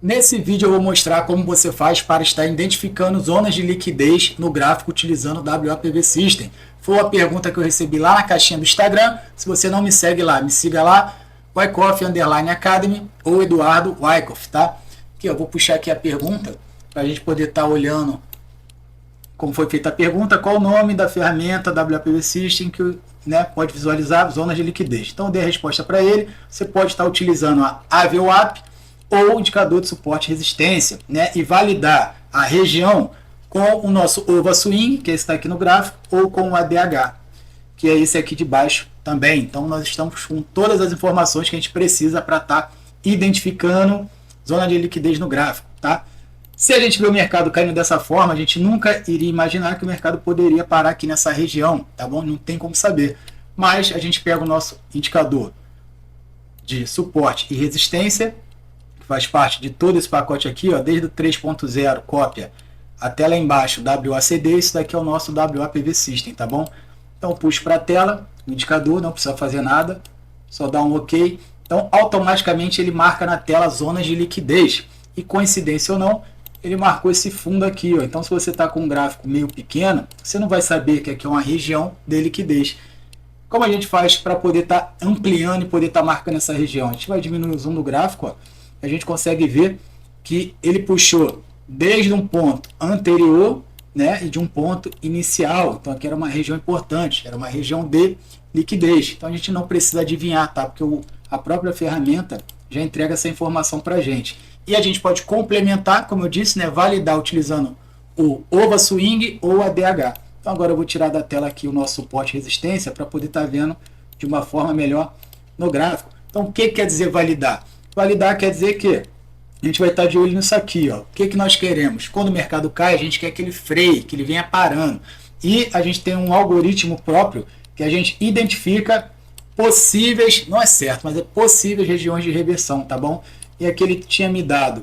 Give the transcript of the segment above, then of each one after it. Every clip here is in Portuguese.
Nesse vídeo eu vou mostrar como você faz para estar identificando zonas de liquidez no gráfico utilizando o WAPV System. Foi uma pergunta que eu recebi lá na caixinha do Instagram. Se você não me segue lá, me siga lá, Wyckoff_Academy ou Eduardo Wyckoff, tá? Aqui eu vou puxar aqui a pergunta para a gente poder estar olhando como foi feita a pergunta, qual o nome da ferramenta WAPV System que pode visualizar zonas de liquidez. Então eu dei a resposta para ele. Você pode estar utilizando a AVWAP ou indicador de suporte e resistência, e validar a região com o nosso OVA Swing, que está aqui no gráfico, ou com o ADH, que é esse aqui de baixo também. Então nós estamos com todas as informações que a gente precisa para estar identificando zona de liquidez no gráfico, tá? Se a gente vê o mercado caindo dessa forma, a gente nunca iria imaginar que o mercado poderia parar aqui nessa região, tá bom? Não tem como saber. Mas a gente pega o nosso indicador de suporte e resistência, que faz parte de todo esse pacote aqui, ó, desde o 3.0 cópia até lá embaixo WACD, isso daqui é o nosso WAPV System, tá bom? Então eu puxo para a tela, o indicador, não precisa fazer nada, só dá um OK. Então automaticamente ele marca na tela zonas de liquidez. E coincidência ou não, ele marcou esse fundo aqui, ó. Então se você está com um gráfico meio pequeno, você não vai saber que aqui é uma região de liquidez. Como a gente faz para poder estar ampliando e poder estar marcando essa região? A gente vai diminuir o zoom do gráfico, ó. A gente consegue ver que ele puxou desde um ponto anterior, e de um ponto inicial. Então aqui era uma região importante, era uma região de liquidez. Então a gente não precisa adivinhar, tá? Porque a própria ferramenta já entrega essa informação para a gente. E a gente pode complementar, como eu disse, validar utilizando o OVA Swing ou a ADH. Então agora eu vou tirar da tela aqui o nosso suporte e resistência para poder estar vendo de uma forma melhor no gráfico. Então o que quer dizer validar? Validar quer dizer que a gente vai estar de olho nisso aqui, ó. O que nós queremos? Quando o mercado cai, a gente quer que ele freie, que ele venha parando. E a gente tem um algoritmo próprio que a gente identifica possíveis, não é certo, mas é possíveis regiões de reversão, tá bom? E aqui ele tinha me dado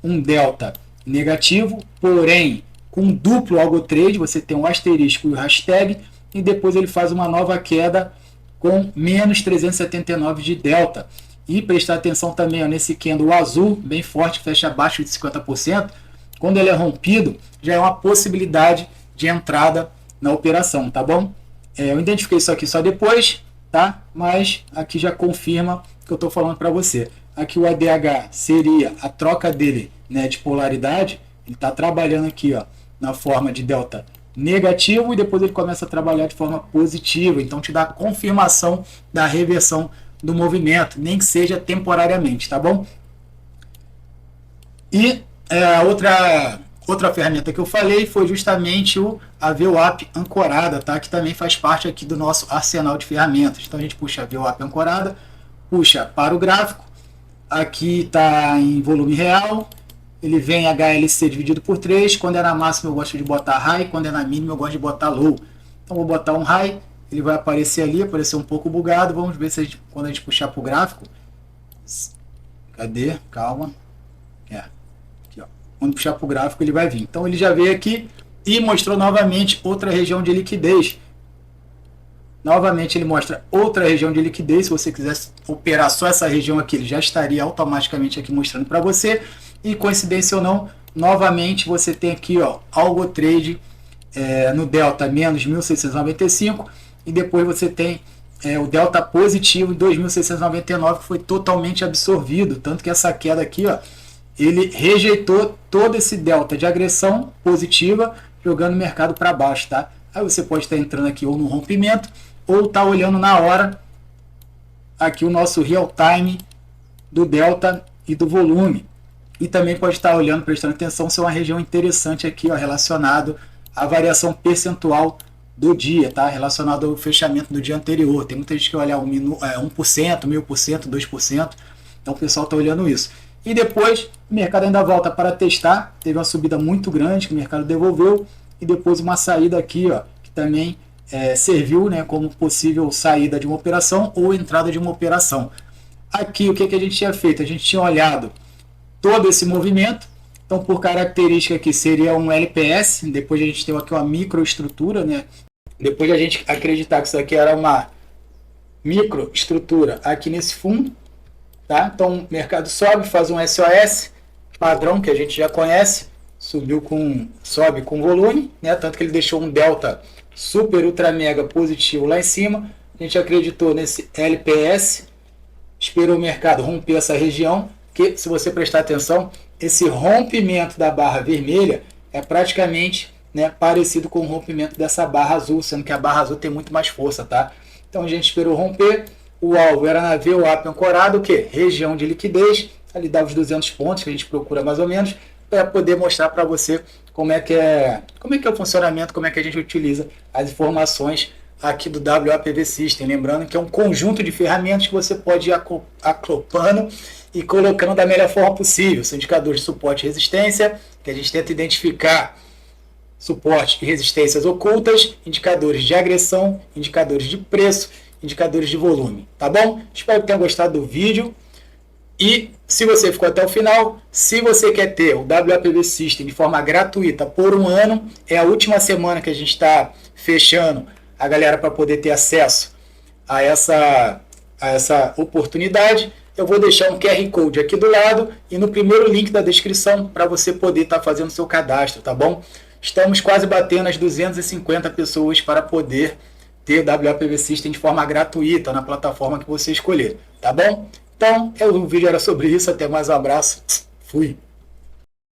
um delta negativo, porém com duplo algo trade, você tem um asterisco e o hashtag, e depois ele faz uma nova queda com menos 379 de delta. E prestar atenção também nesse candle azul, bem forte, fecha abaixo de 50%. Quando ele é rompido, já é uma possibilidade de entrada na operação, tá bom? Eu identifiquei isso aqui só depois, tá? Mas aqui já confirma o que eu estou falando para você. Aqui o ADH seria a troca dele, de polaridade. Ele está trabalhando aqui, ó, na forma de delta negativo e depois ele começa a trabalhar de forma positiva. Então te dá a confirmação da reversão do movimento, nem que seja temporariamente, tá bom? E a outra ferramenta que eu falei foi justamente a VWAP ancorada, tá? Que também faz parte aqui do nosso arsenal de ferramentas. Então a gente puxa a VWAP ancorada, puxa para o gráfico, aqui está em volume real, ele vem HLC dividido por 3, quando é na máxima eu gosto de botar high, quando é na mínima eu gosto de botar low. Então vou botar um high, ele vai aparecer ali, aparecer um pouco bugado, vamos ver se quando a gente puxar para o gráfico, cadê? Calma, aqui, ó. Quando puxar para o gráfico ele vai vir. Então ele já veio aqui e mostrou novamente outra região de liquidez. Novamente ele mostra outra região de liquidez. Se você quisesse operar só essa região aqui, ele já estaria automaticamente aqui mostrando para você. E coincidência ou não, novamente você tem aqui, ó, algo trade no delta menos 1695 e depois você tem o delta positivo em 2699 que foi totalmente absorvido, tanto que essa queda aqui, ó, ele rejeitou todo esse delta de agressão positiva, jogando o mercado para baixo, tá? Aí você pode estar entrando aqui ou no rompimento ou tá olhando na hora aqui o nosso real time do delta e do volume. E também pode estar olhando, prestando atenção se é uma região interessante aqui, ó, relacionado à variação percentual do dia, tá? Relacionado ao fechamento do dia anterior. Tem muita gente que olha 1%, 1000%, 2%. Então o pessoal está olhando isso. E depois o mercado ainda volta para testar. Teve uma subida muito grande que o mercado devolveu. E depois uma saída aqui, ó, que também serviu, como possível saída de uma operação ou entrada de uma operação. Aqui o que a gente tinha feito? A gente tinha olhado todo esse movimento. Então, por característica aqui, seria um LPS. Depois a gente tem aqui uma microestrutura, Depois a gente acreditar que isso aqui era uma microestrutura aqui nesse fundo, tá? Então, o mercado sobe, faz um SOS, padrão que a gente já conhece, sobe com volume, né? Tanto que ele deixou um delta super ultra mega positivo lá em cima. A gente acreditou nesse LPS, esperou o mercado romper essa região, que se você prestar atenção, esse rompimento da barra vermelha é praticamente, né, parecido com o rompimento dessa barra azul, sendo que a barra azul tem muito mais força, tá? Então a gente esperou romper, o alvo era na VWAP ancorado, o que? Região de liquidez, ali dá os 200 pontos que a gente procura mais ou menos, para poder mostrar para você como é que é o funcionamento, como é que a gente utiliza as informações aqui do WAPV System. Lembrando que é um conjunto de ferramentas que você pode ir acopando e colocando da melhor forma possível. São indicadores de suporte e resistência, que a gente tenta identificar suporte e resistências ocultas, indicadores de agressão, indicadores de preço, indicadores de volume, tá bom? Espero que tenham gostado do vídeo. E se você ficou até o final, se você quer ter o WAPV System de forma gratuita por um ano, é a última semana que a gente está fechando a galera para poder ter acesso a essa oportunidade. Eu vou deixar um QR Code aqui do lado e no primeiro link da descrição para você poder estar fazendo seu cadastro, tá bom? Estamos quase batendo as 250 pessoas para poder ter o WAPV System de forma gratuita na plataforma que você escolher, tá bom? Então, o vídeo era sobre isso. Até mais, um abraço. Fui.